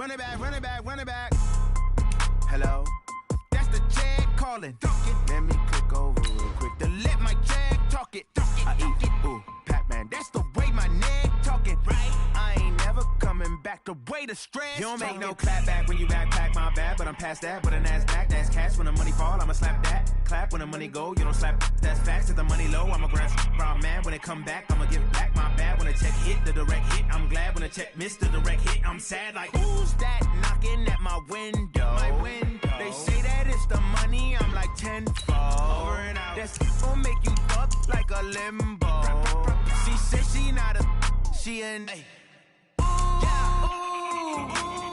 Run it back, run it back, run it back. Hello? That's the Jag calling. Let me click over real quick to let my Jag talk it. I eat it, ooh, Pac-Man. That's the way my neck talking. Right? I ain't never coming back the way the stress. You don't make no clap back when you backpack, my bad, but I'm past that. But a NASDAQ, that's cash. When the money fall, I'ma slap that. Clap when the money go, you don't slap. That's facts. If the money low, I'ma grab brown man. When it come back, I'ma give back my bad. When the check hit, the direct hit, I'm glad. When the check missed the direct hit, I'm sad. Like, who's that knocking at my window? My window. They say that it's the money, I'm like tenfold. That's gon' make you fuck like a limbo. She said she not a, she an. Ooh,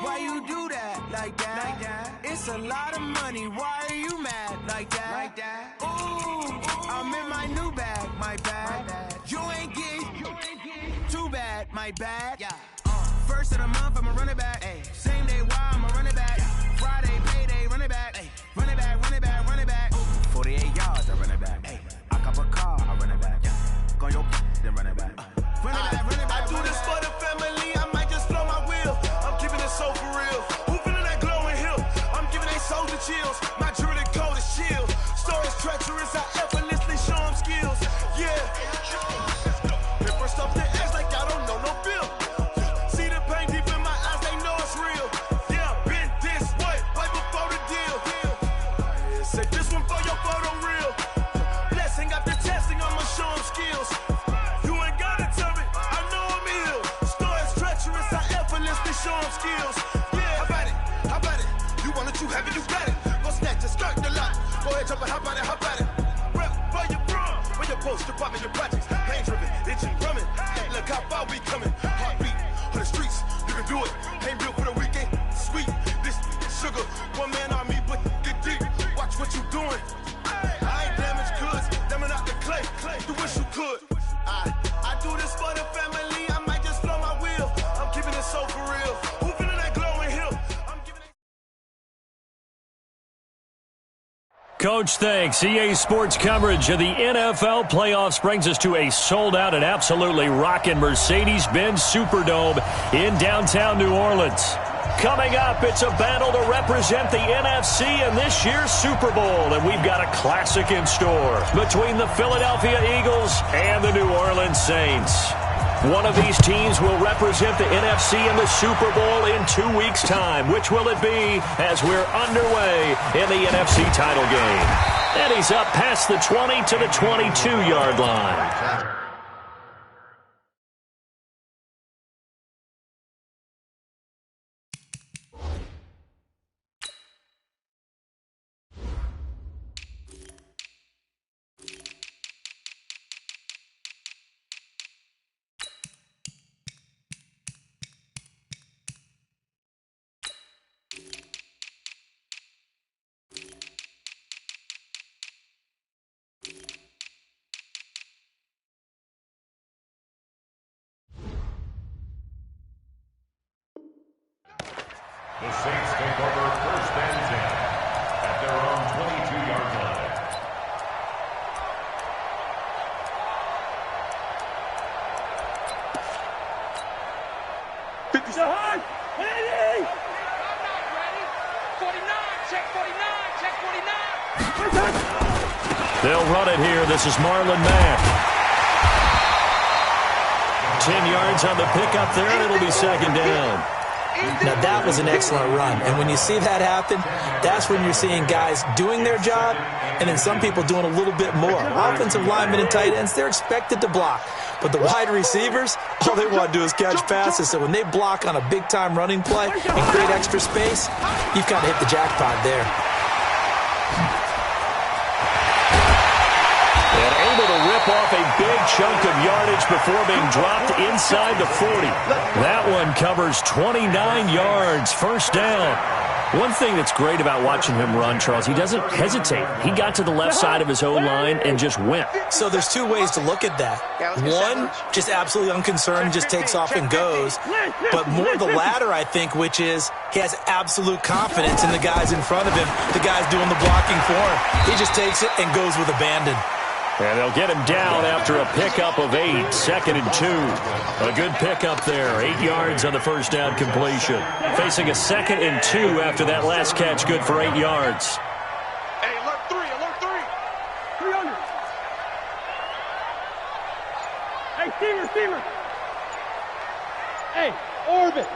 why you do that like that? It's a lot of money, why are you mad like that? Ooh, I'm in my new bag, my bad. You ain't get too bad, my bad. First of the month, I'ma run it back. Same day, why I'ma run it back. Friday, payday, run it back. Run it back, run it back, run it back. 48 yards, I run it back. I cop a car, I run it back. Go on your then run it back. Run it back, run it back. I do this for the family, I might just blow my wheel. I'm keeping it so for real. Who feeling that glowing hill? I'm giving they soldier chills. My jewelry cold as chill. Stories treacherous, I effortlessly show them skills. Yeah. Paper stuff the edge like I don't know no bill. See the pain deep in my eyes, they know it's real. Yeah, been this way, right before the deal. Say this one for your photo reel. Blessing after testing, I'ma show them skills. You ain't gotta tell me, I know I'm ill. Stories treacherous, I effortlessly show them skills. Yeah, how about it? You want it, you have it, you got it. Go snatch it, skirt the lot. Go ahead, jump it, how about it? Rep where you from? Where your post, department, your projects. Pain driven, itching, drumming. Hey, look how far we coming. Heartbeat on the streets, you can do it. Ain't built for the weekend. Sweet, this sugar. One man army, but get deep. Watch what you doing. I ain't damaged goods, damn out the clay. You wish you could. I do this for the family. I might just blow my wheel. I'm keeping it so for real. Who feeling that glowing hill? I'm giving it. Coach, thanks. EA Sports coverage of the NFL playoffs brings us to a sold-out and absolutely rocking Mercedes-Benz Superdome in downtown New Orleans. Coming up, it's a battle to represent the NFC in this year's Super Bowl, and we've got a classic in store between the Philadelphia Eagles and the New Orleans Saints. One of these teams will represent the NFC in the Super Bowl in 2 weeks' time. Which will it be as we're underway in the NFC title game? And he's up past the 20 to the 22-yard line. The Saints take over first and 10 at their own 22-yard line. High, 80. I'm not ready. 49, check 49, check 49. They'll run it here. This is Marlon Mack. 10 yards on the pickup there, and it'll be second down. Now, that was an excellent run. And when you see that happen, that's when you're seeing guys doing their job and then some people doing a little bit more. Offensive linemen and tight ends, they're expected to block. But the wide receivers, all they want to do is catch passes. So when they block on a big-time running play and create extra space, you've kind of hit the jackpot there. And able to rip off a big chunk of yardage before being dropped inside the 40. That one covers 29 yards, first down. One thing that's great about watching him run, Charles, he doesn't hesitate. He got to the left side of his O-line and just went. So there's two ways to look at that. One, just absolutely unconcerned, just takes off and goes. But more the latter, I think, which is he has absolute confidence in the guys in front of him, the guys doing the blocking for him. He just takes it and goes with abandon. And they'll get him down after a pickup of 8, 2nd and 2. A good pickup there, 8 yards on the first down completion. Facing a 2nd and 2 after that last catch, good for 8 yards. Hey, alert 3, alert 3. 300. Hey, Steamer. Hey, orbit.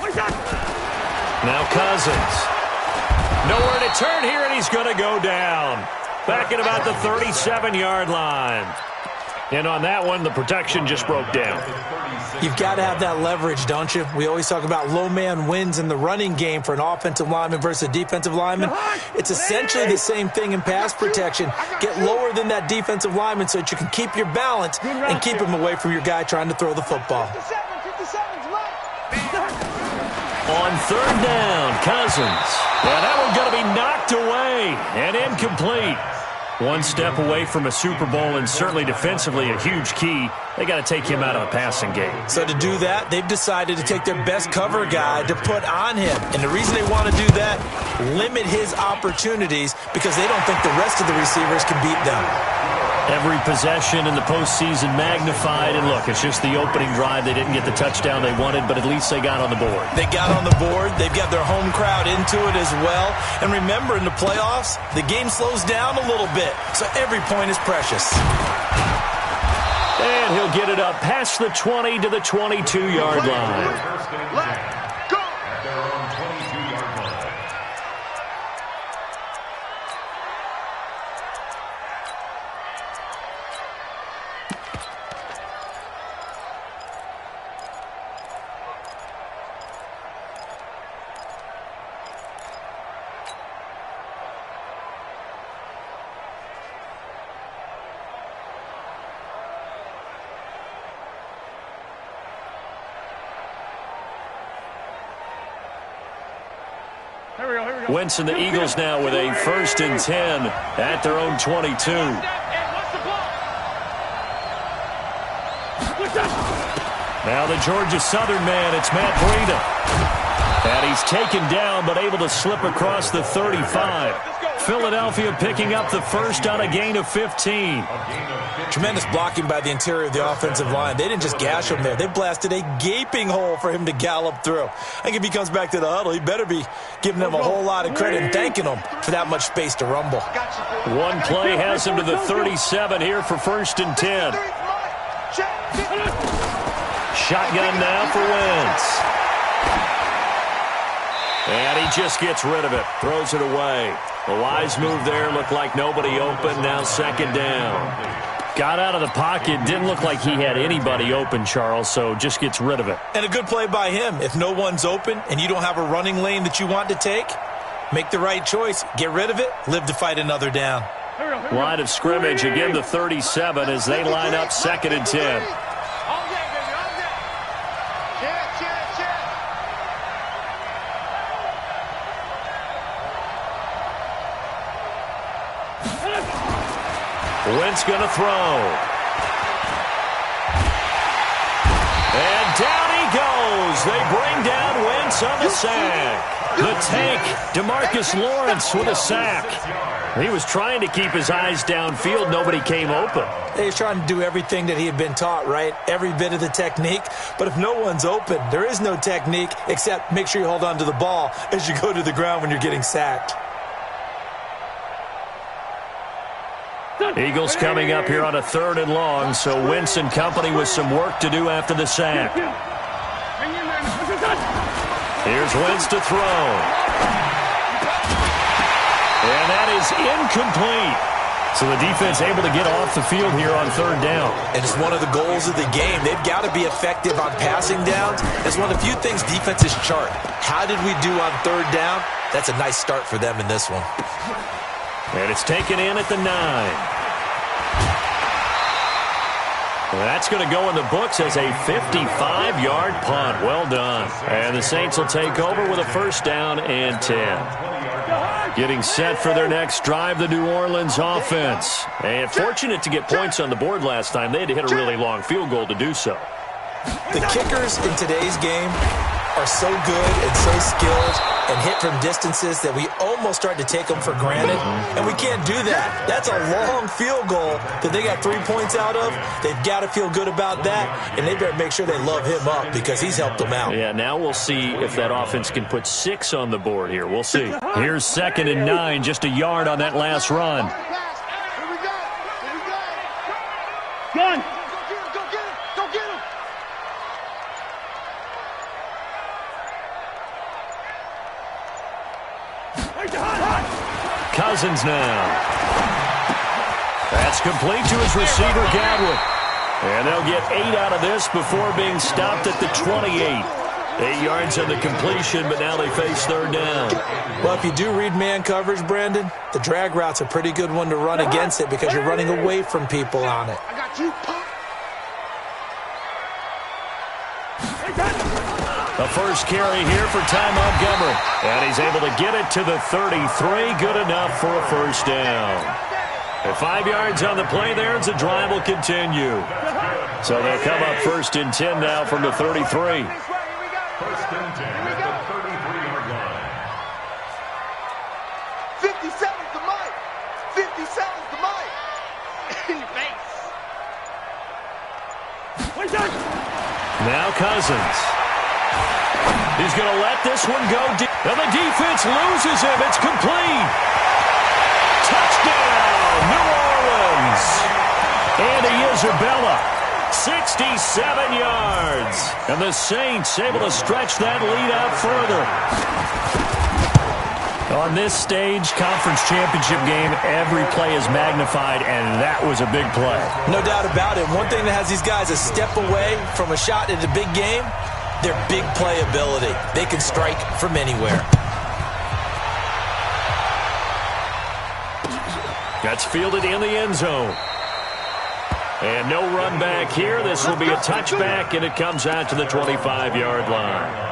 What's that? Now Cousins. Nowhere to turn here, and he's going to go down. Back at about the 37-yard line. And on that one, the protection just broke down. You've got to have that leverage, don't you? We always talk about low man wins in the running game for an offensive lineman versus a defensive lineman. It's essentially the same thing in pass protection. Get lower than that defensive lineman so that you can keep your balance and keep him away from your guy trying to throw the football. On 3rd down, Cousins. Yeah, that one's going to be knocked away and incomplete. One step away from a Super Bowl, and certainly defensively a huge key. They got to take him out of the passing game. So to do that, they've decided to take their best cover guy to put on him. And the reason they want to do that, limit his opportunities because they don't think the rest of the receivers can beat them. Every possession in the postseason magnified, and look, it's just the opening drive. They didn't get the touchdown they wanted, but at least they got on the board. They got on the board. They've got their home crowd into it as well. And remember, in the playoffs, the game slows down a little bit, so every point is precious. And he'll get it up past the 20 to the 22-yard line. Let's go! At their own 22-yard line. Wentz and the Eagles now with a 1st and 10 at their own 22. Now the Georgia Southern man, it's Matt Breida. And he's taken down but able to slip across the 35. Philadelphia picking up the first on a gain of 15. Tremendous blocking by the interior of the offensive line. They didn't just gash him there. They blasted a gaping hole for him to gallop through. I think if he comes back to the huddle, he better be giving them a whole lot of credit and thanking them for that much space to rumble. One play has him to the 37 here for 1st and 10. Shotgun now for Wentz. And he just gets rid of it, throws it away. A wise move there, looked like nobody open, now 2nd down. Got out of the pocket, didn't look like he had anybody open, Charles, so just gets rid of it. And a good play by him. If no one's open and you don't have a running lane that you want to take, make the right choice, get rid of it, live to fight another down. Line of scrimmage, again the 37 as they line up 2nd and 10. Wentz going to throw. And down he goes. They bring down Wentz on the sack. The tank, DeMarcus Lawrence with a sack. He was trying to keep his eyes downfield. Nobody came open. He's trying to do everything that he had been taught, right? Every bit of the technique. But if no one's open, there is no technique except make sure you hold on to the ball as you go to the ground when you're getting sacked. Eagles coming up here on a 3rd and long, so Wentz and company with some work to do after the sack. Here's Wentz to throw. And that is incomplete. So the defense able to get off the field here on 3rd down. And it's one of the goals of the game. They've got to be effective on passing downs. It's one of the few things defenses chart. How did we do on 3rd down? That's a nice start for them in this one. And it's taken in at the 9. That's going to go in the books as a 55-yard punt. Well done. And the Saints will take over with a 1st down and 10. Getting set for their next drive, the New Orleans offense. And fortunate to get points on the board last time. They had to hit a really long field goal to do so. The kickers in today's game are so good and so skilled and hit from distances that we almost start to take them for granted, and we can't do that. That's a long field goal that they got 3 points out of. They've got to feel good about that, and they better make sure they love him up because he's helped them out. Yeah, now we'll see if that offense can put 6 on the board here. We'll see. Here's 2nd and 9, just a yard on that last run. Gun! Go get him! Cousins now. That's complete to his receiver, Godwin. And they'll get 8 out of this before being stopped at the 28. 8 yards on the completion, but now they face 3rd down. Well, if you do read man coverage, Brandon, the drag route's a pretty good one to run against it because you're running away from people on it. I got you, Pop. The first carry here for Ty Montgomery. And he's able to get it to the 33. Good enough for a first down. And 5 yards on the play there as the drive will continue. So they'll come up 1st and 10 now from the 33. 1st and 10 at the 33-yard line. 57's the mic. 57's the mic. In your face. Now Cousins. He's going to let this one go deep. And the defense loses him. It's complete. Touchdown, New Orleans. Andy Isabella, 67 yards. And the Saints able to stretch that lead out further. On this stage, conference championship game, every play is magnified, and that was a big play. No doubt about it. One thing that has these guys a step away from a shot at a big game, their big playability. They can strike from anywhere. That's fielded in the end zone. And no run back here. This will be a touchback, and it comes out to the 25-yard line.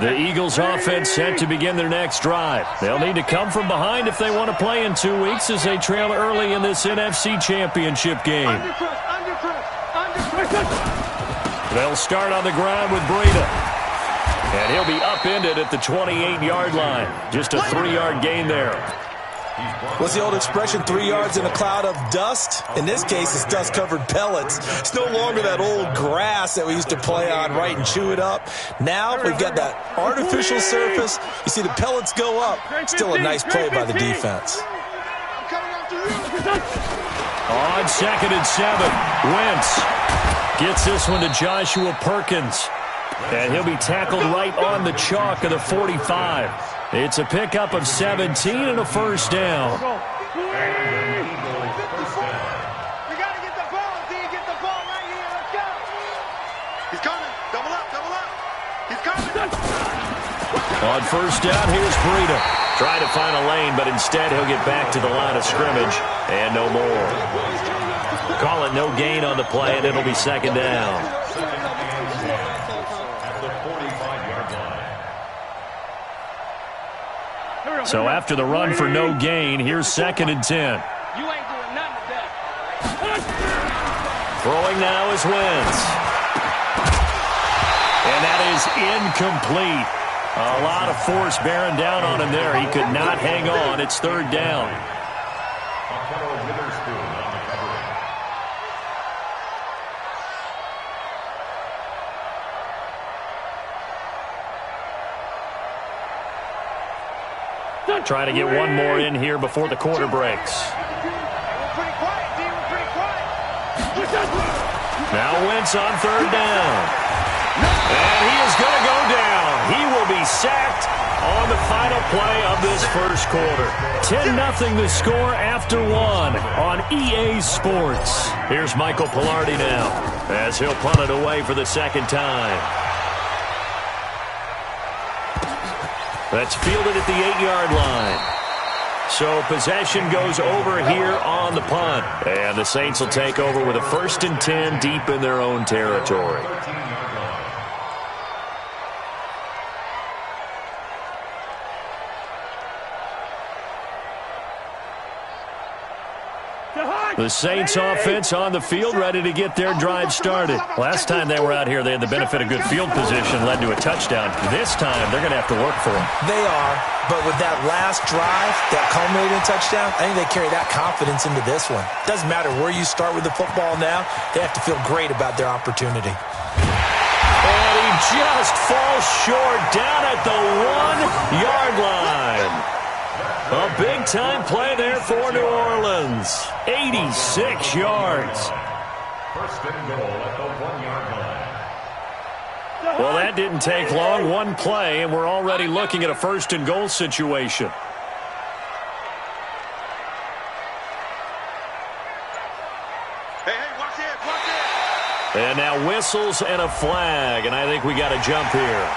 The Eagles offense set to begin their next drive. They'll need to come from behind if they want to play in 2 weeks as they trail early in this NFC Championship game. They'll start on the ground with Breida. And he'll be upended at the 28-yard line. Just a 3-yard gain there. What's the old expression, 3 yards in a cloud of dust? In this case, it's dust-covered pellets. It's no longer that old grass that we used to play on, right, and chew it up. Now we've got that artificial surface. You see the pellets go up. Still a nice play by the defense. On 2nd and 7, Wentz gets this one to Joshua Perkins. And he'll be tackled right on the chalk of the 45. It's a pickup of 17 and a first down. We got to get the ball, D. Get the ball right here. Let's go. He's coming. Double up. He's coming. On first down, here's Breida. Trying to find a lane, but instead he'll get back to the line of scrimmage. And no more. Call it no gain on the play, and it'll be 2nd down. So after the run for no gain, here's 2nd and 10. You ain't doing nothing today. Throwing now is Wentz. And that is incomplete. A lot of force bearing down on him there. He could not hang on. It's 3rd down. Trying to get one more in here before the quarter breaks. Now Wentz on 3rd down. And he is going to go down. He will be sacked on the final play of this first quarter. 10-0 the score after 1 on EA Sports. Here's Michael Pilardi now as he'll punt it away for the 2nd time. That's fielded at the 8-yard line. So possession goes over here on the punt. And the Saints will take over with a 1st and 10 deep in their own territory. The Saints offense on the field, ready to get their drive started. Last time they were out here, they had the benefit of good field position, led to a touchdown. This time, they're going to have to work for it. They are, but with that last drive, that culminating touchdown, I think they carry that confidence into this one. Doesn't matter where you start with the football now, they have to feel great about their opportunity. And he just falls short down at the 1-yard line. A big-time play there for New Orleans. 86 yards. First and goal at the 1-yard line. Well, that didn't take long. One play, and we're already looking at a first and goal situation. Hey, watch it. And now whistles and a flag, and I think we got a jump here.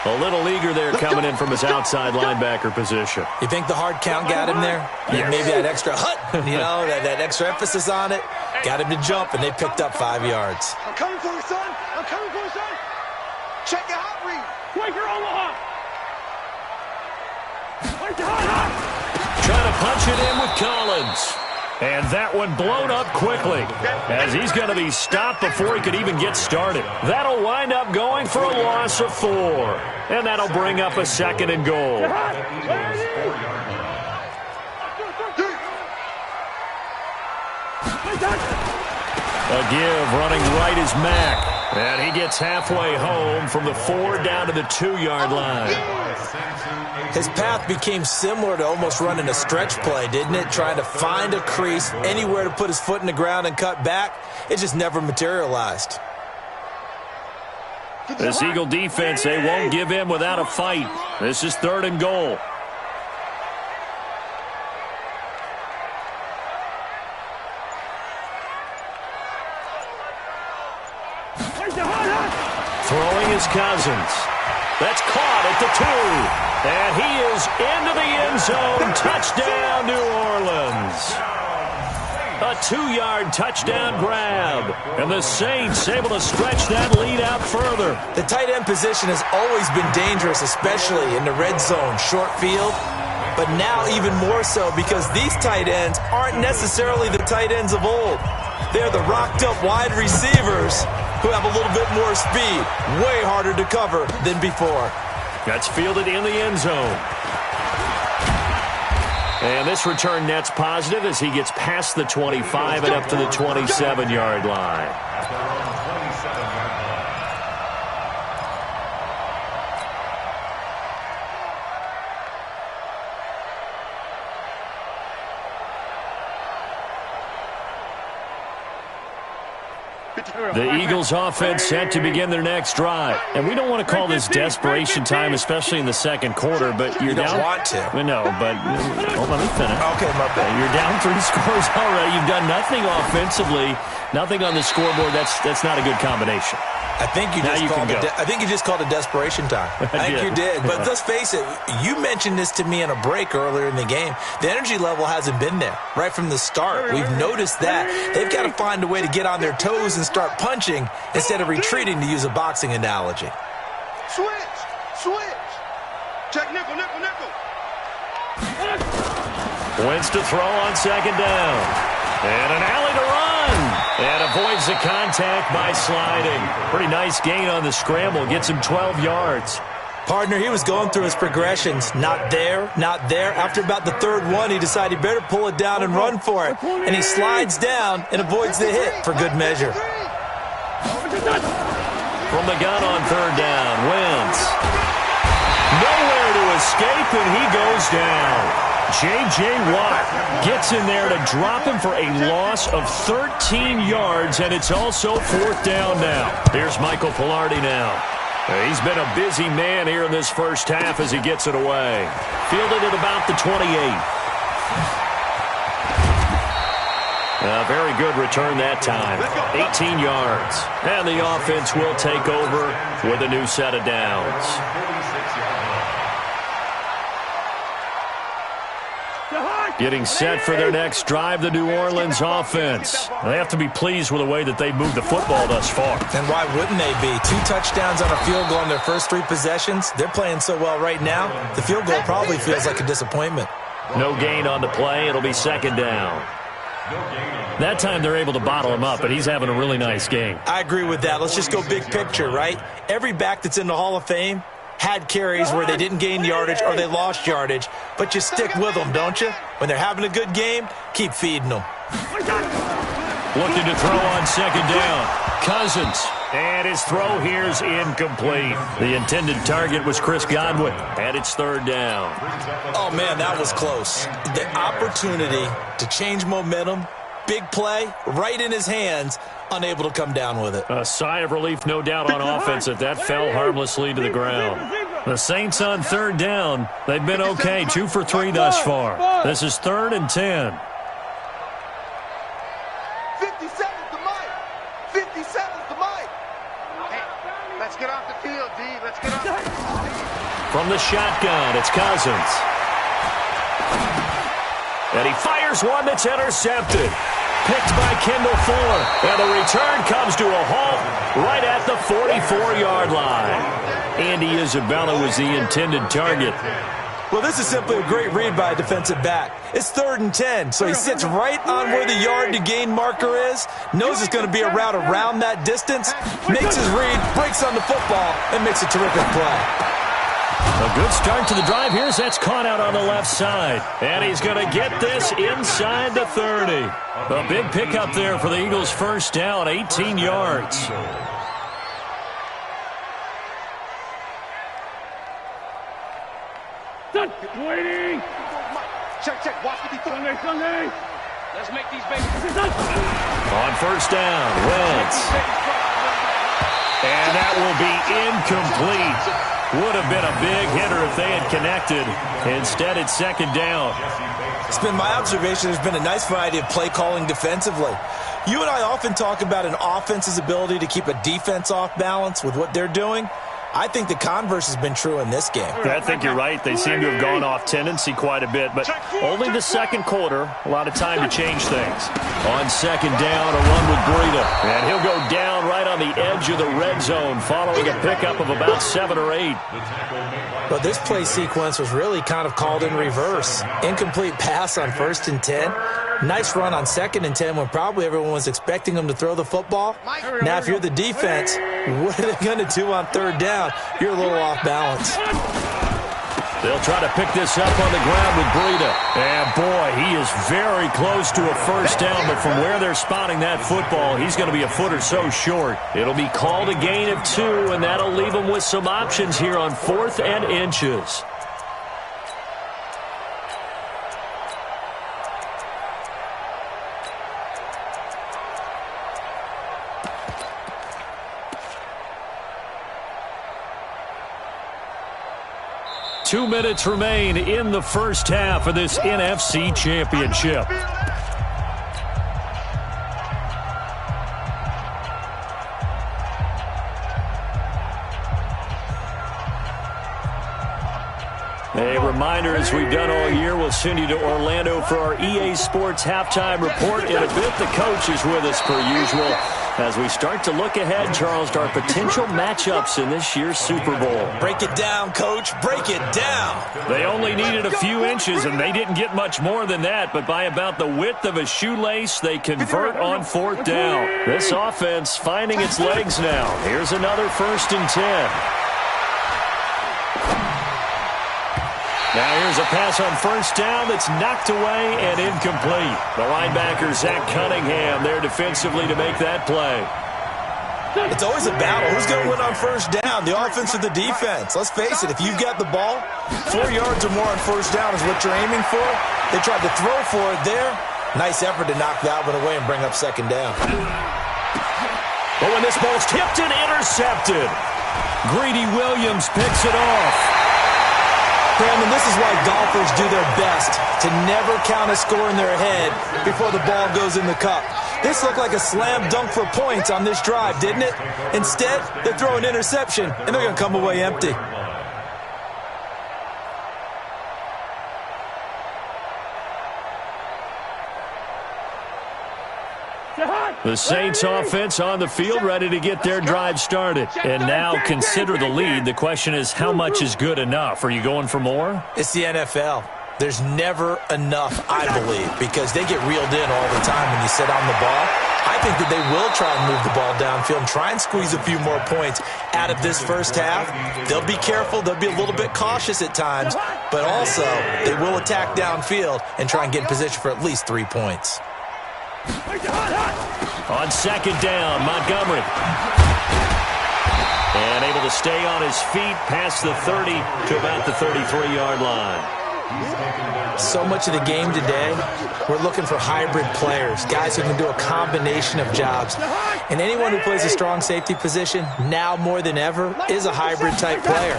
A little eager there coming in from his outside linebacker position. You think the hard count got him there? Yes. Maybe that extra that extra emphasis on it got him to jump, and they picked up 5 yards. I'm coming for you, son. I'm coming for you, son. Check your hot read. Quaker Omaha. Trying to punch it in with Collins. And that one blown up quickly as he's going to be stopped before he could even get started. That'll wind up going for a loss of 4. And that'll bring up a second and goal. A give running right is Mack. And he gets halfway home from the 4 down to the 2-yard line. His path became similar to almost running a stretch play, didn't it? Trying to find a crease, anywhere to put his foot in the ground and cut back. It just never materialized. This Eagle defense, they won't give in without a fight. This is 3rd and goal. Throwing his Cousins. That's caught at the 2. And he is into the end zone. Touchdown, New Orleans. A 2-yard touchdown grab. And the Saints able to stretch that lead out further. The tight end position has always been dangerous, especially in the red zone, short field. But now even more so because these tight ends aren't necessarily the tight ends of old. They're the rocked-up wide receivers who have a little bit more speed, way harder to cover than before. That's fielded in the end zone. And this return net's positive as he gets past the 25 and up to the 27-yard line. At their own 27-yard line. The Eagles offense set to begin their next drive. And we don't want to call this desperation time, especially in the second quarter, but you're down. You don't want to. No, but let me finish. Okay, my bad. You're down 3 scores already. You've done nothing offensively, nothing on the scoreboard. That's not a good combination. I think you just called it desperation time. I think you did. But let's face it, you mentioned this to me in a break earlier in the game. The energy level hasn't been there right from the start. We've noticed that. They've got to find a way to get on their toes and start punching instead of retreating, to use a boxing analogy. Switch. Check nickel. Wentz to throw on second down. And an alley to run. And avoids the contact by sliding. Pretty nice gain on the scramble. Gets him 12 yards. Partner, he was going through his progressions. Not there. After about the 3rd one, he decided he better pull it down and run for it. And he slides down and avoids the hit for good measure. From the gun on 3rd down, Wentz. Nowhere to escape, and he goes down. J.J. Watt gets in there to drop him for a loss of 13 yards, and it's also 4th down now. Here's Michael Pilardi now. He's been a busy man here in this first half as he gets it away. Fielded at about the 28. A very good return that time. 18 yards. And the offense will take over with a new set of downs. Getting set for their next drive, the New Orleans offense. They have to be pleased with the way that they moved the football thus far. And why wouldn't they be? 2 touchdowns on a field goal in their first 3 possessions. They're playing so well right now, the field goal probably feels like a disappointment. No gain on the play. It'll be 2nd down. That time they're able to bottle him up, but he's having a really nice game. I agree with that. Let's just go big picture, right? Every back that's in the Hall of Fame had carries where they didn't gain yardage or they lost yardage, but you stick with them, don't you? When they're having a good game, keep feeding them. Looking to throw on second down. Cousins. And his throw here's incomplete. The intended target was Chris Godwin, and it's third down. Oh, man, that was close. The opportunity to change momentum, big play, right in his hands, unable to come down with it. A sigh of relief, no doubt, on offense that fell harmlessly to the ground. The Saints on third down. They've been okay, 2 for 3 thus far. This is 3rd and 10. 57's the mic. 57's the mic. Hey, let's get off the field, D. Let's get off. From the shotgun, it's Cousins. And he fires one that's intercepted. Picked by Kendall Fuller. And the return comes to a halt right at the 44-yard line. Andy Isabella was the intended target. Well, this is simply a great read by a defensive back. It's 3rd and 10, so he sits right on where the yard-to-gain marker is, knows it's going to be a route around that distance, makes his read, breaks on the football, and makes a terrific play. A good start to the drive here as that's caught out on the left side. And he's going to get this inside the 30. A big pickup there for the Eagles' first down, 18 yards. Waiting. Check. Watch the defense. Sunday. Let's make these babies. On first down, Wentz. And that will be incomplete. Would have been a big hitter if they had connected. Instead, it's second down. It's been my observation there's been a nice variety of play calling defensively. You and I often talk about an offense's ability to keep a defense off balance with what they're doing. I think the converse has been true in this game. I think you're right. They seem to have gone off tendency quite a bit, but only the second quarter, a lot of time to change things. On second down, a run with Breida. And he'll go down right on the edge of the red zone following a pickup of about 7 or 8. But this play sequence was really kind of called in reverse. Incomplete pass on 1st and 10. Nice run on 2nd and 10 when probably everyone was expecting him to throw the football. Now, if you're the defense, what are they going to do on 3rd down? You're a little off balance. They'll try to pick this up on the ground with Breida. And, boy, he is very close to a first down, but from where they're spotting that football, he's going to be a foot or so short. It'll be called a gain of 2, and that'll leave them with some options here on 4th and inches. Two minutes remain in the first half of this NFC Championship. A reminder, as we've done all year, we'll send you to Orlando for our EA Sports halftime report. In a bit, the coach is with us per usual as we start to look ahead, Charles, to our potential matchups in this year's Super Bowl. Break it down, Coach. Break it down. They only needed a few inches, and they didn't get much more than that. But by about the width of a shoelace, they convert on 4th down. This offense finding its legs now. Here's another 1st and 10. Now here's a pass on 1st down that's knocked away and incomplete. The linebacker, Zach Cunningham, there defensively to make that play. It's always a battle. Who's going to win on 1st down, the offense or the defense? Let's face it, if you've got the ball, 4 yards or more on 1st down is what you're aiming for. They tried to throw for it there. Nice effort to knock that one away and bring up 2nd down. But when this ball's tipped and intercepted, Greedy Williams picks it off. Brandon, this is why golfers do their best to never count a score in their head before the ball goes in the cup. This looked like a slam dunk for points on this drive, didn't it? Instead, they throw an interception, and they're going to come away empty. The Saints offense on the field, ready to get their drive started. And now consider the lead. The question is, how much is good enough? Are you going for more? It's the NFL. There's never enough, I believe, because they get reeled in all the time when you sit on the ball. I think that they will try and move the ball downfield and try and squeeze a few more points out of this first half. They'll be careful. They'll be a little bit cautious at times, but also they will attack downfield and try and get in position for at least 3 points. On second down, Montgomery. And able to stay on his feet past the 30 to about the 33-yard line. So much of the game today, we're looking for hybrid players, guys who can do a combination of jobs. And anyone who plays a strong safety position, now more than ever, is a hybrid-type player.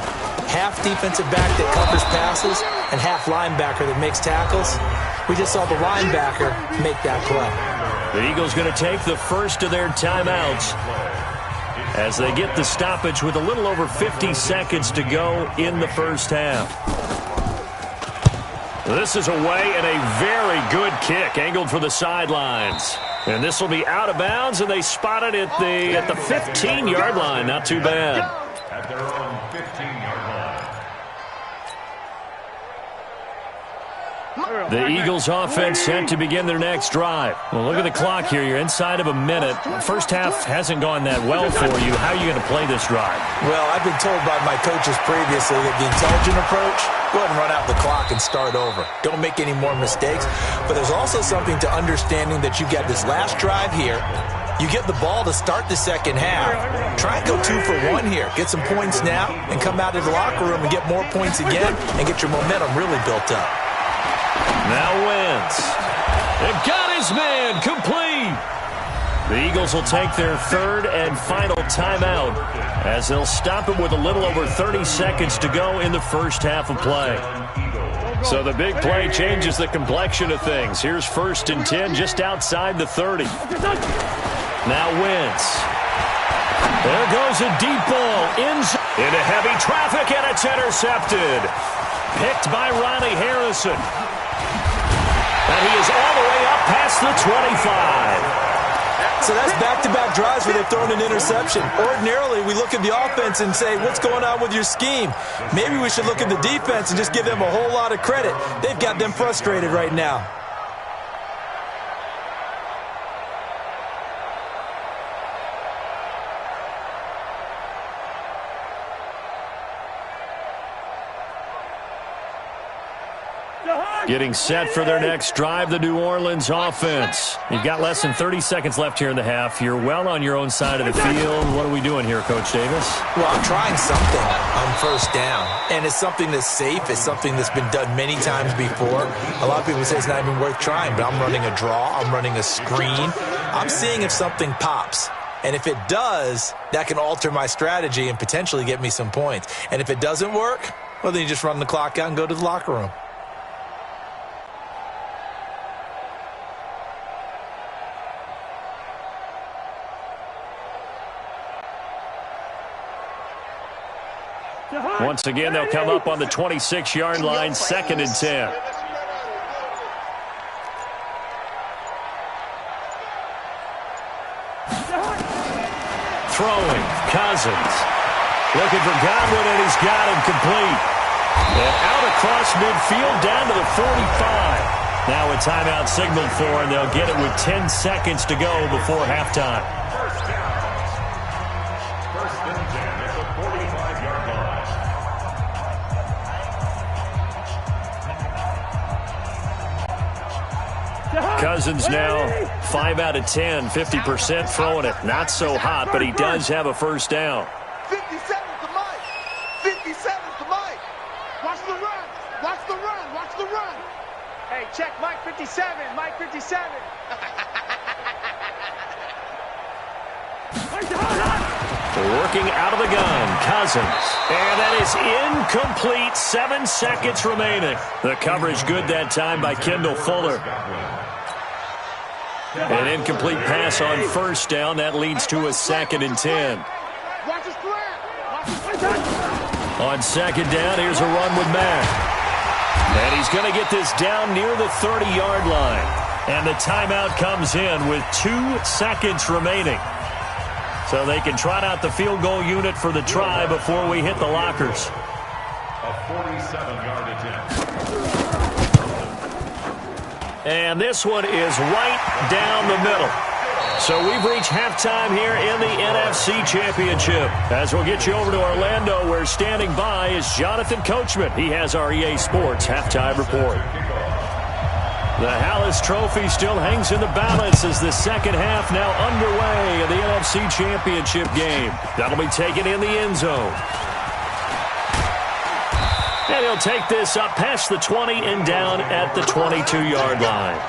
Half defensive back that covers passes and half linebacker that makes tackles. We just saw the linebacker make that play. The Eagles going to take the first of their timeouts as they get the stoppage with a little over 50 seconds to go in the first half. This is away and a very good kick angled for the sidelines. And this will be out of bounds, and they spot it at the 15-yard line. Not too bad. At their own 15-yard line. The Eagles offense set to begin their next drive. Well, look at the clock here. You're inside of a minute. First half hasn't gone that well for you. How are you going to play this drive? Well, I've been told by my coaches previously that the intelligent approach, go ahead and run out the clock and start over. Don't make any more mistakes. But there's also something to understanding that you got this last drive here. You get the ball to start the second half. Try and go 2 for 1 here. Get some points now and come out of the locker room and get more points again and get your momentum really built up. Now Wentz. They've got his man complete. The Eagles will take their third and final timeout as they'll stop it with a little over 30 seconds to go in the first half of play. So the big play changes the complexion of things. Here's 1st and 10 just outside the 30. Now Wentz. There goes a deep ball into heavy traffic, and it's intercepted. Picked by Ronnie Harrison. And he is all the way up past the 25. So that's back-to-back drives where they've thrown an interception. Ordinarily, we look at the offense and say, what's going on with your scheme? Maybe we should look at the defense and just give them a whole lot of credit. They've got them frustrated right now. Getting set for their next drive, the New Orleans offense. You've got less than 30 seconds left here in the half. You're well on your own side of the field. What are we doing here, Coach Davis? Well, I'm trying something on first down, and it's something that's safe. It's something that's been done many times before. A lot of people say it's not even worth trying, but I'm running a draw. I'm running a screen. I'm seeing if something pops. And if it does, that can alter my strategy and potentially get me some points. And if it doesn't work, well, then you just run the clock out and go to the locker room. Once again, they'll come up on the 26-yard line, 2nd and 10. Throwing, Cousins. Looking for Godwin, and he's got him complete. And out across midfield, down to the 45. Now a timeout signaled for, and they'll get it with 10 seconds to go before halftime. Cousins now 5 out of 10, 50% throwing it. Not so hot, but he does have a first down. 57's the Mike. 57's the Mike. Watch the run. Watch the run. Watch the run. Hey, check Mike 57. Mike 57. Working out of the gun, Cousins. And that is incomplete. 7 seconds remaining. The coverage good that time by Kendall Fuller. An incomplete pass on first down. That leads to a 2nd and 10. On second down, here's a run with Mack. And he's going to get this down near the 30-yard line. And the timeout comes in with 2 seconds remaining. So they can trot out the field goal unit for the try before we hit the lockers. A 47-yard attempt. And this one is right down the middle. So we've reached halftime here in the NFC Championship. As we'll get you over to Orlando, where standing by is Jonathan Coachman. He has our EA Sports halftime report. The Hallis Trophy still hangs in the balance as the second half now underway in the NFC Championship game. That'll be taken in the end zone. And he'll take this up past the 20 and down at the 22-yard line.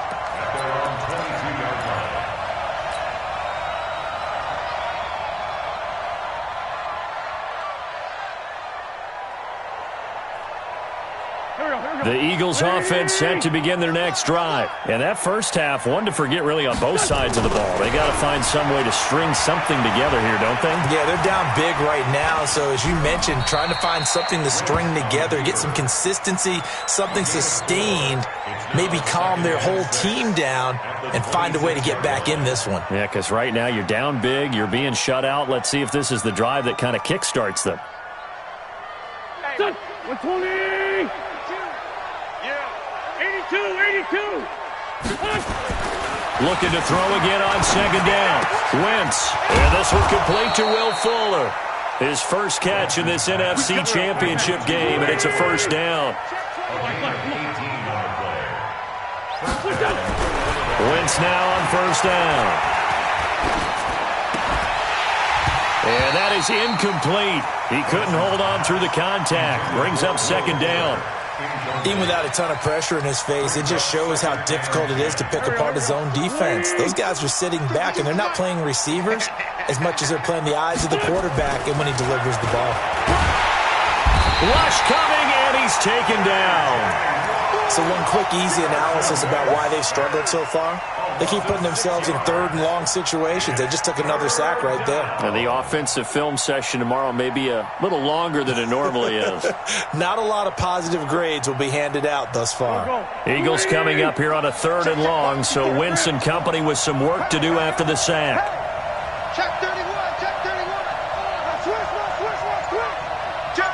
The Eagles offense set to begin their next drive. And that first half, one to forget really on both sides of the ball. They got to find some way to string something together here, don't they? Yeah, they're down big right now. So as you mentioned, trying to find something to string together, get some consistency, something sustained, maybe calm their whole team down and find a way to get back in this one. Yeah, because right now you're down big, you're being shut out. Let's see if this is the drive that kind of kickstarts them. 120! 82! Looking to throw again on second down. Wentz. And this one complete to Will Fuller. His first catch in this NFC Championship game, and it's a first down. Wentz now on first down. And that is incomplete. He couldn't hold on through the contact. Brings up second down. Even without a ton of pressure in his face, it just shows how difficult it is to pick apart his own defense. Those guys are sitting back, and they're not playing receivers as much as they're playing the eyes of the quarterback and when he delivers the ball. Rush coming, and he's taken down. So one quick, easy analysis about why they've struggled so far. They keep putting themselves in third and long situations. They just took another sack right there. And the offensive film session tomorrow may be a little longer than it normally is. Not a lot of positive grades will be handed out thus far. Eagles coming up here on a third and long, so Wentz and company with some work to do after the sack. Check 31! Check 31! Switch! Check!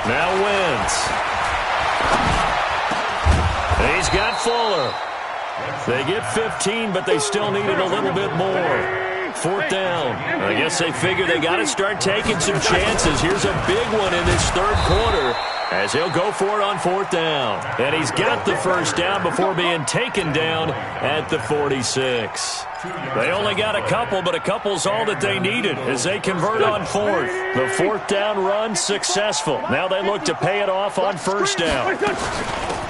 Now Wentz. He's got Fuller. They get 15, but they still needed a little bit more. Fourth down. I guess they figure they got to start taking some chances. Here's a big one in this third quarter as he'll go for it on fourth down. And he's got the first down before being taken down at the 46. They only got a couple, but a couple's all that they needed as they convert on fourth. The fourth down run successful. Now they look to pay it off on first down.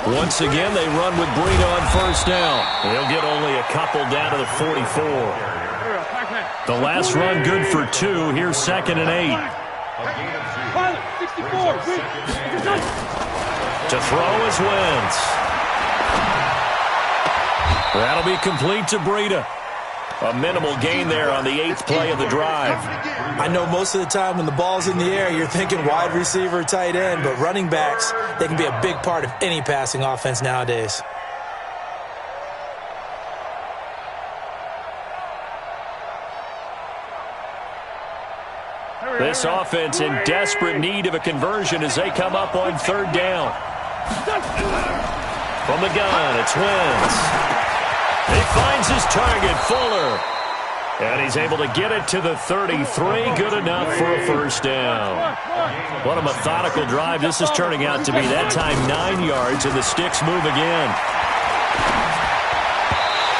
Once again, they run with Breida on first down. They'll get only a couple down to the 44. The last run good for 2. Here's second and 8. To throw is Wentz. That'll be complete to Breida. A minimal gain there on the 8th play of the drive. I know most of the time when the ball's in the air, you're thinking wide receiver, tight end, but running backs, they can be a big part of any passing offense nowadays. This offense in desperate need of a conversion as they come up on third down. From the gun, it's Wentz. He finds his target, Fuller. And he's able to get it to the 33. Good enough for a first down. What a methodical drive this is turning out to be. That time 9 yards, and the sticks move again.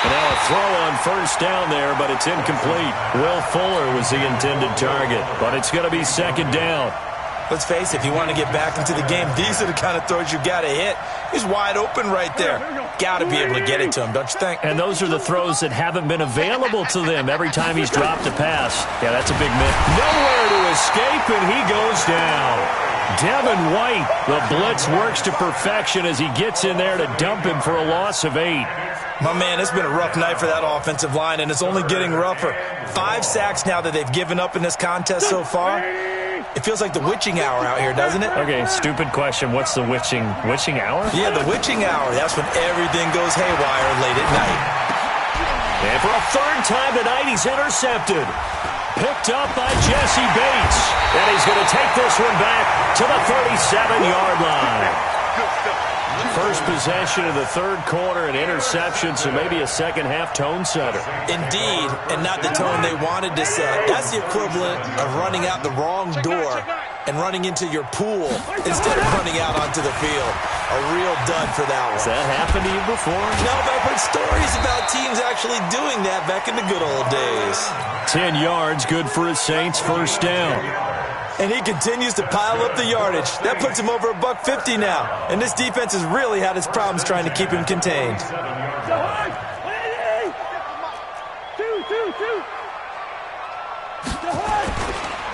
And now a throw on first down there, but it's incomplete. Will Fuller was the intended target, but it's going to be second down. Let's face it, if you want to get back into the game, these are the kind of throws you got to hit. He's wide open right there. Got to be able to get it to him, don't you think? And those are the throws that haven't been available to them every time he's dropped a pass. Yeah, that's a big miss. Nowhere to escape, and he goes down. Devin White, the blitz works to perfection as he gets in there to dump him for a loss of 8. My man, it's been a rough night for that offensive line, and it's only getting rougher. 5 sacks now that they've given up in this contest so far. It feels like the witching hour out here, doesn't it? Okay, stupid question. What's the witching hour? Yeah, the witching hour. That's when everything goes haywire late at night. And for a third time tonight, he's intercepted. Picked up by Jesse Bates. And he's going to take this one back to the 37-yard line. First possession of the third quarter, an interception, so maybe a second-half tone setter. Indeed, and not the tone they wanted to set. That's the equivalent of running out the wrong door and running into your pool instead of running out onto the field. A real dud for that one. Has that happened to you before? No, but I've heard stories about teams actually doing that back in the good old days. 10 yards, good for his Saints, first down. And he continues to pile up the yardage. That puts him over $150 now. And this defense has really had its problems trying to keep him contained.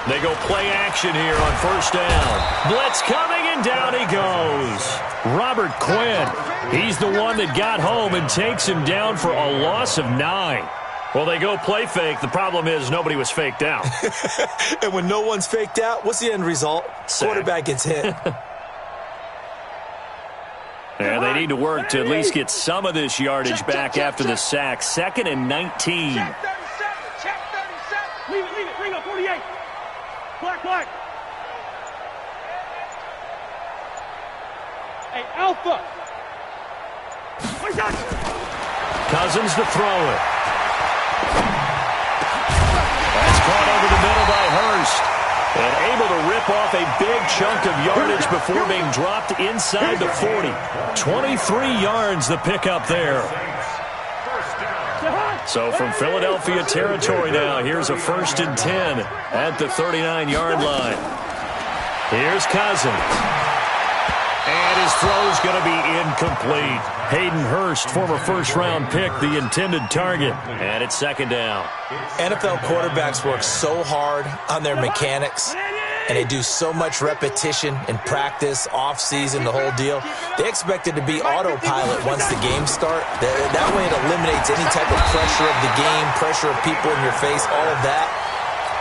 They go play action here on first down. Blitz coming, and down he goes. Robert Quinn, he's the one that got home and takes him down for a loss of 9. Well, they go play fake. The problem is nobody was faked out. And when no one's faked out, what's the end result? Sack. Quarterback gets hit. And they need to work to at least get some of this yardage back after the sack. 2nd and 19. Check 37. Check 37. Leave it. Bring up 48. Black. Hey, Alpha. Cousins to throw it. That's caught over the middle by Hurst. And able to rip off a big chunk of yardage before being dropped inside the 40. 23 yards the pickup there. So from Philadelphia territory now, here's a 1st and 10 at the 39-yard line. Here's Cousins. And his throw's going to be incomplete. Hayden Hurst, former first-round pick, the intended target. And it's 2nd down. NFL quarterbacks work so hard on their mechanics, and they do so much repetition in practice, off-season, the whole deal. They expect it to be autopilot once the games start. That way it eliminates any type of pressure of the game, pressure of people in your face, all of that.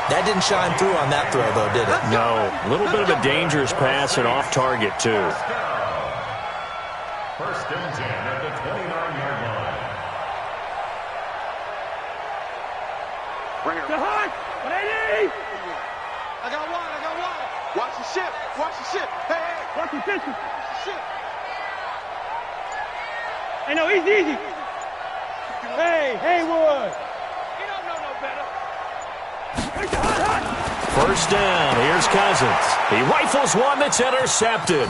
That didn't shine through on that throw, though, did it? No. A little bit of a dangerous pass and off target, too. 1st and 10 at the 29-yard line. Bring it. Hard. 180. I got one. Watch the ship. Hey. Watch the pitch. Ship. Hey, no, easy. Hey, Haywood. You don't know no better. First down. Here's Cousins. He rifles one that's intercepted.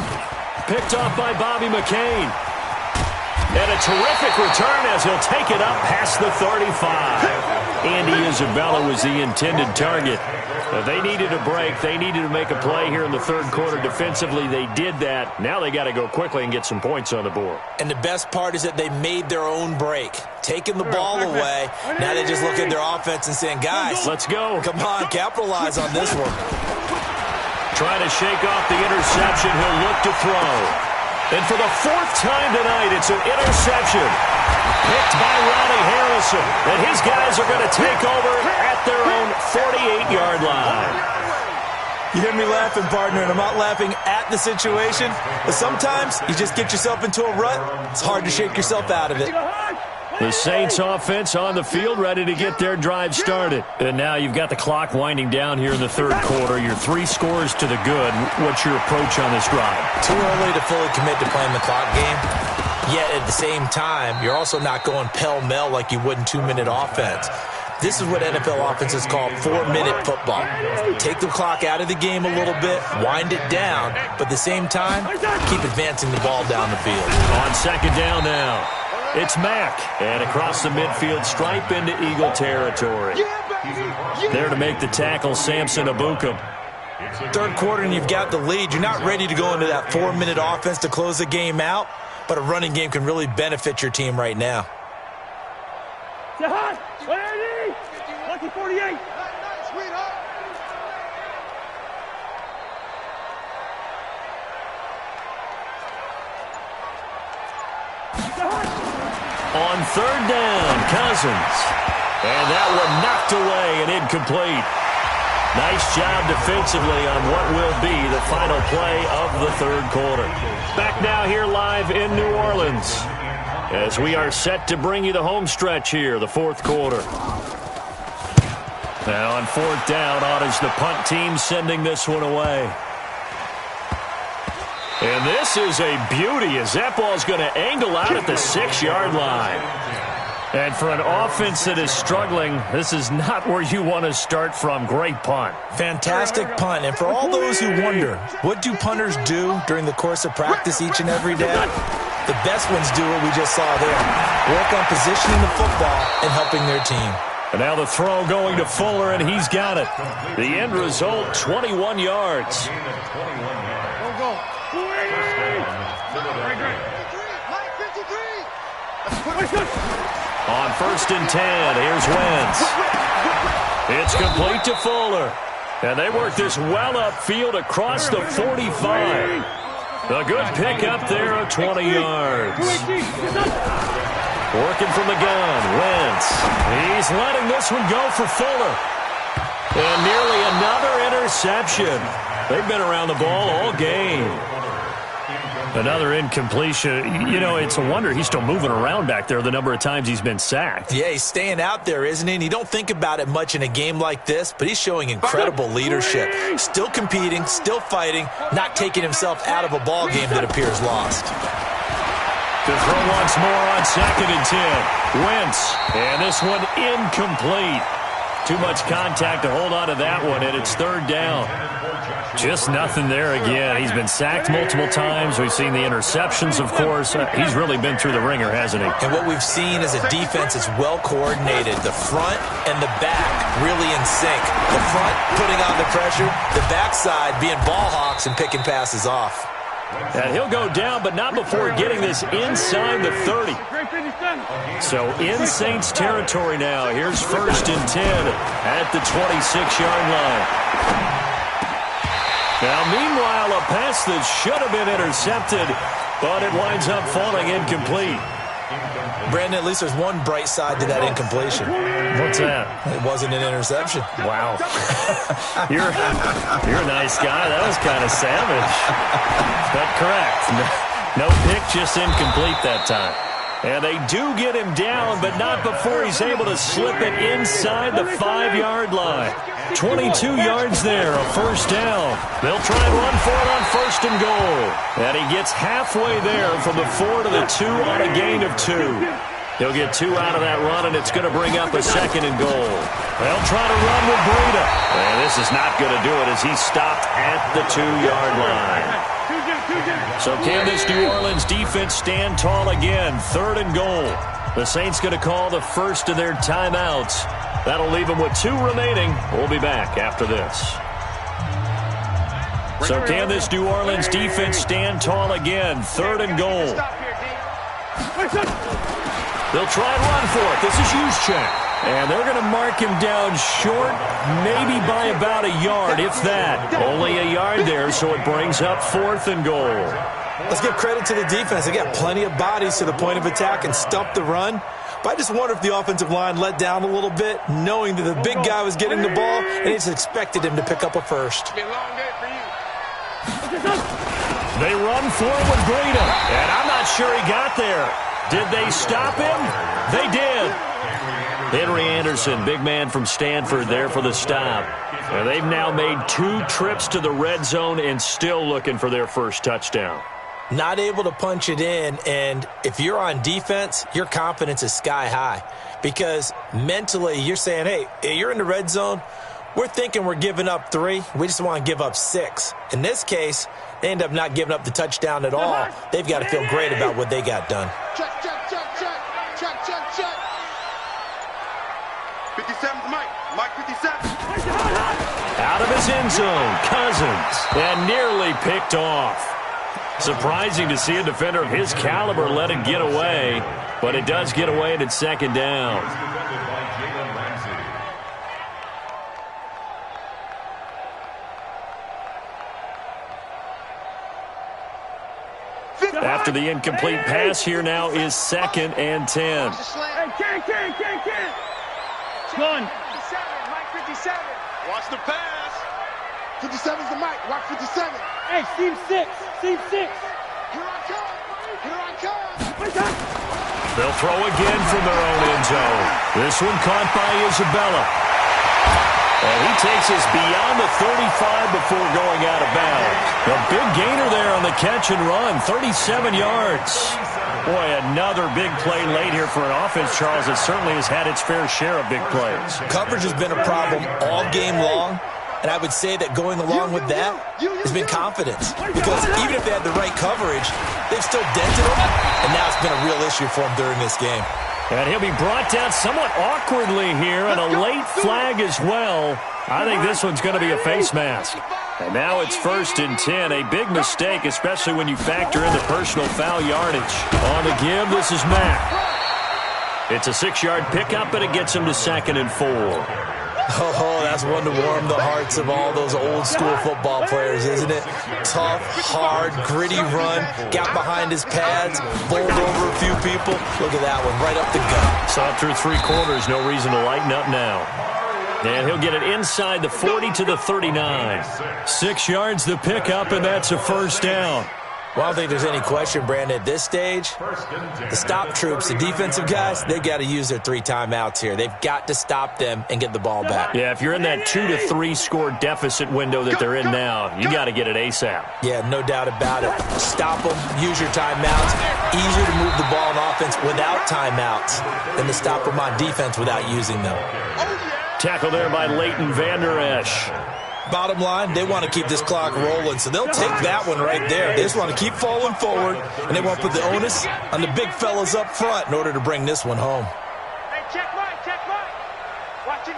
Picked off by Bobby McCain. And a terrific return as he'll take it up past the 35. Andy Isabella was the intended target. They needed a break. They needed to make a play here in the third quarter. Defensively, they did that. Now they got to go quickly and get some points on the board. And the best part is that they made their own break. Taking the ball away. Now they just look at their offense and saying, guys, let's go. Come on, capitalize on this one. Trying to shake off the interception. He'll look to throw. And for the 4th time tonight, it's an interception. Picked by Ronnie Harrison. And his guys are going to take over at their own 48-yard line. You hear me laughing, partner, and I'm not laughing at the situation. But sometimes you just get yourself into a rut. It's hard to shake yourself out of it. The Saints offense on the field, ready to get their drive started. And now you've got the clock winding down here in the third quarter. You're 3 scores to the good. What's your approach on this drive? Too early to fully commit to playing the clock game. Yet at the same time, you're also not going pell-mell like you would in 2-minute offense. This is what NFL offenses call 4-minute football. Take the clock out of the game a little bit, wind it down, but at the same time, keep advancing the ball down the field. On 2nd down now. It's Mack, and across the midfield stripe into Eagle territory. There to make the tackle, Samson Abukum. Third quarter and you've got the lead. You're not ready to go into that 4-minute offense to close the game out, but a running game can really benefit your team right now. Jihad, 180, lucky 48. On 3rd down, Cousins. And that one knocked away and incomplete. Nice job defensively on what will be the final play of the third quarter. Back now here live in New Orleans as we are set to bring you the home stretch here, the fourth quarter. Now on 4th down, on is the punt team sending this one away. And this is a beauty as that ball's going to angle out at the 6-yard line. And for an offense that is struggling, this is not where you want to start from. Great punt. Fantastic punt. And for all those who wonder, what do punters do during the course of practice each and every day? The best ones do what we just saw there. Work on positioning the football and helping their team. And now the throw going to Fuller, and he's got it. The end result, 21 yards. Go. On 1st and 10, here's Wentz. It's complete to Fuller. And they work this well upfield across the 45. A good pickup there of 20 yards. Working from the gun, Wentz. He's letting this one go for Fuller. And nearly another interception. They've been around the ball all game. Another incompletion. You know, it's a wonder he's still moving around back there the number of times he's been sacked. Yeah, he's staying out there, isn't he? And you don't think about it much in a game like this, but he's showing incredible leadership. Still competing, still fighting, not taking himself out of a ball game that appears lost. To throw once more on 2nd and 10. Wentz. And this one incomplete. Too much contact to hold on to that one, and it's 3rd down. Just nothing there again. He's been sacked multiple times. We've seen the interceptions, of course. He's really been through the ringer, hasn't he? And what we've seen is a defense that's well coordinated. The front and the back really in sync. The front putting on the pressure, the backside being ball hawks and picking passes off. And he'll go down, but not before getting this inside the 30. So in Saints territory now. Here's 1st and 10 at the 26-yard line. Now, meanwhile, a pass that should have been intercepted, but it winds up falling incomplete. Brandon, at least there's one bright side to that incompletion. What's that? It wasn't an interception. Wow. You're a nice guy. That was kind of savage. But correct. No pick, just incomplete that time. And they do get him down, but not before he's able to slip it inside the 5-yard line. 22 yards there, a 1st down. They'll try and run for it on 1st and goal. And he gets halfway there from the 4 to the 2 on a gain of 2. He'll get 2 out of that run, and it's going to bring up a 2nd and goal. They'll try to run with Breida. And this is not going to do it as he's stopped at the 2-yard line. So can this New Orleans defense stand tall again? 3rd and goal. The Saints going to call the first of their timeouts. That'll leave them with 2 remaining. We'll be back after this. So can this New Orleans defense stand tall again? 3rd and goal. They'll try and run for it. This is Juszczyk. And they're going to mark him down short, maybe by about a yard, if that. Only a yard there, so it brings up 4th and goal. Let's give credit to the defense. They got plenty of bodies to the point of attack and stumped the run. But I just wonder if the offensive line let down a little bit, knowing that the big guy was getting the ball, and they just expected him to pick up a first. Be a long day for you. They run forward with Breida, and I'm not sure he got there. Did they stop him? They did. Henry Anderson, big man from Stanford, there for the stop. And they've now made 2 trips to the red zone and still looking for their first touchdown. Not able to punch it in, and if you're on defense, your confidence is sky high. Because mentally, you're saying, hey, you're in the red zone. We're thinking we're giving up 3. We just want to give up 6. In this case, they end up not giving up the touchdown at all. They've got to feel great about what they got done. Check. 57's Mike 57. Out of his end zone, Cousins, and nearly picked off. Surprising to see a defender of his caliber let it get away, but it does get away and it's 2nd down. After the incomplete pass, here now is 2nd and 10. Can't. Gun. 57, Mike 57. Watch the pass. 57's the Mike. Watch 57. Hey, seam 6. Here I come. They'll throw again from their own end zone. This one caught by Isabella. And he takes us beyond the 35 before going out of bounds. A big gainer there on the catch and run, 37 yards. Boy, another big play late here for an offense, Charles, that certainly has had its fair share of big plays. Coverage has been a problem all game long, and I would say that going along with that has been confidence. Because even if they had the right coverage, they've still dented them, and now it's been a real issue for them during this game. And he'll be brought down somewhat awkwardly here, and a late flag as well. I think this one's going to be a face mask. And now it's 1st and 10, a big mistake, especially when you factor in the personal foul yardage. On the give, this is Mack. It's a 6-yard pickup, and it gets him to 2nd and 4. Oh, that's one to warm the hearts of all those old-school football players, isn't it? Tough, hard, gritty run, got behind his pads, bowled over a few people. Look at that one, right up the gut. Saw through 3 quarters, no reason to lighten up now. And he'll get it inside the 40 to the 39. 6 yards the pickup, and that's a 1st down. Well, I don't think there's any question, Brandon, at this stage, the stop troops, the defensive guys, they've got to use their 3 timeouts here. They've got to stop them and get the ball back. Yeah, if you're in that 2 to 3 score deficit window that they're in now, you got to get it ASAP. Yeah, no doubt about it. Stop them, use your timeouts. Easier to move the ball on offense without timeouts than to stop them on defense without using them. Tackle there by Leighton Vander Esch. Bottom line, they want to keep this clock rolling, so they'll take that one right there. They just want to keep falling forward, and they want to put the onus on the big fellas up front in order to bring this one home. Hey, check right. Watch it.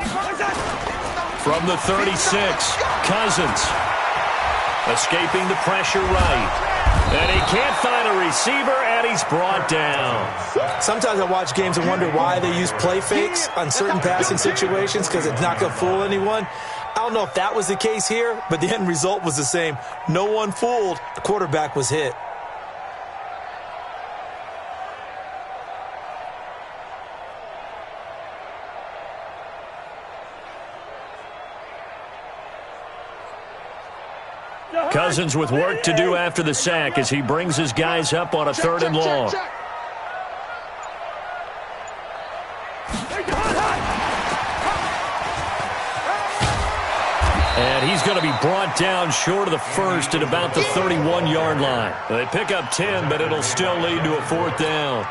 From the 36, Cousins. Escaping the pressure right. And he can't find a receiver, and he's brought down. Sometimes I watch games and wonder why they use play fakes on certain passing situations, because it's not going to fool anyone. I don't know if that was the case here, but the end result was the same. No one fooled. The quarterback was hit. Cousins with work to do after the sack as he brings his guys up on a 3rd and long. And he's going to be brought down short of the 1st at about the 31-yard line. They pick up 10, but it'll still lead to a 4th down.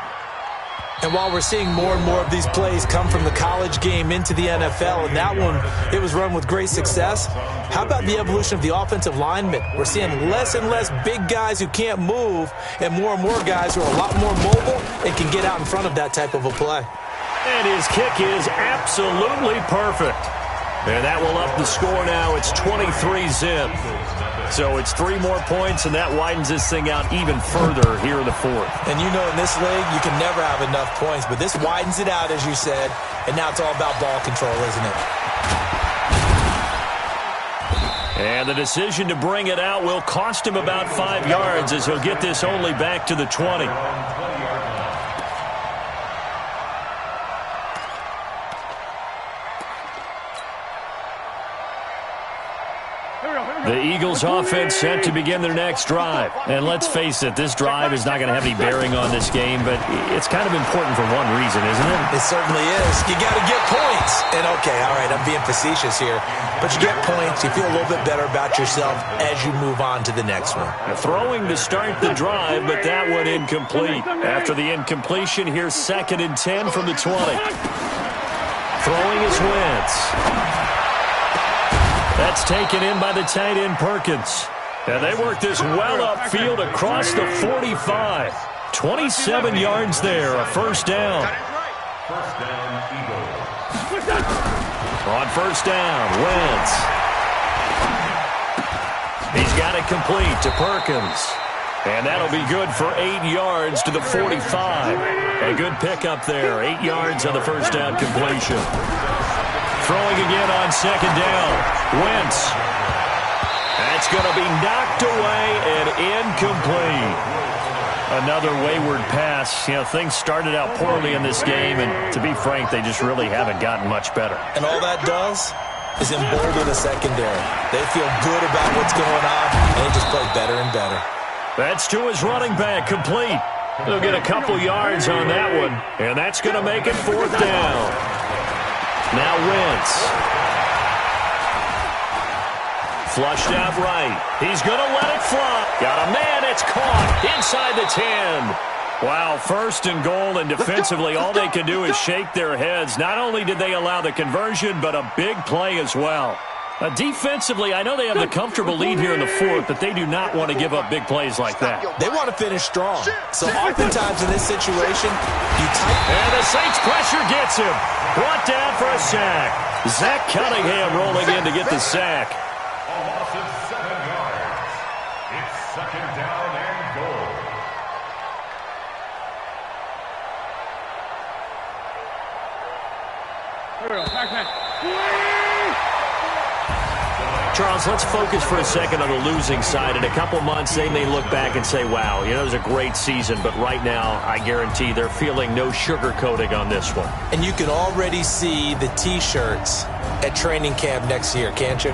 And while we're seeing more and more of these plays come from the college game into the NFL, and that one, it was run with great success, how about the evolution of the offensive linemen? We're seeing less and less big guys who can't move and more guys who are a lot more mobile and can get out in front of that type of a play. And his kick is absolutely perfect. And that will up the score now. It's 23-zip. So it's 3 more points, and that widens this thing out even further here in the 4th. And you know in this league, you can never have enough points, but this widens it out, as you said, and now it's all about ball control, isn't it? And the decision to bring it out will cost him about 5 yards as he'll get this only back to the 20. The Eagles offense set to begin their next drive. And let's face it, this drive is not going to have any bearing on this game, but it's kind of important for one reason, isn't it? It certainly is. You got to get points. And okay, all right, I'm being facetious here, but you get points, you feel a little bit better about yourself as you move on to the next one. Throwing to start the drive, but that one incomplete. After the incompletion, here's 2nd and 10 from the 20. Throwing is Wentz. That's taken in by the tight end Perkins. And they work this well upfield across the 45. 27 yards there, a 1st down. First down, Eagles. On 1st down, Wentz. He's got it complete to Perkins. And that'll be good for 8 yards to the 45. A good pickup there, 8 yards on the 1st down completion. Throwing again on 2nd down. Wentz. That's going to be knocked away and incomplete. Another wayward pass. You know, things started out poorly in this game, and to be frank, they just really haven't gotten much better. And all that does is embolden the secondary. They feel good about what's going on, and they just play better and better. That's to his running back, complete. They'll get a couple yards on that one, and that's going to make it 4th down. Now Wentz. Flushed out right. He's going to let it fly. Got a man. It's caught inside the 10. Wow, first and goal, and defensively all they can do is shake their heads. Not only did they allow the conversion, but a big play as well. Defensively, I know they have the comfortable lead here in the fourth, but they do not want to give up big plays like that. They want to finish strong. So oftentimes in this situation, you tighten. And the Saints pressure gets him. Brought down for a sack. Zach Cunningham rolling in to get the sack. A loss of 7 yards. It's second down and goal. Charles, let's focus for a second on the losing side. In a couple months, they may look back and say, wow, it was a great season. But right now, I guarantee they're feeling no sugarcoating on this one. And you can already see the T-shirts at training camp next year, can't you?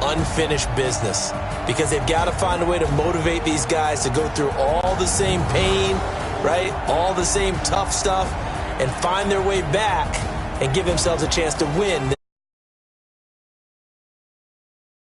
Unfinished business. Because they've got to find a way to motivate these guys to go through all the same pain, right? All the same tough stuff, and find their way back and give themselves a chance to win.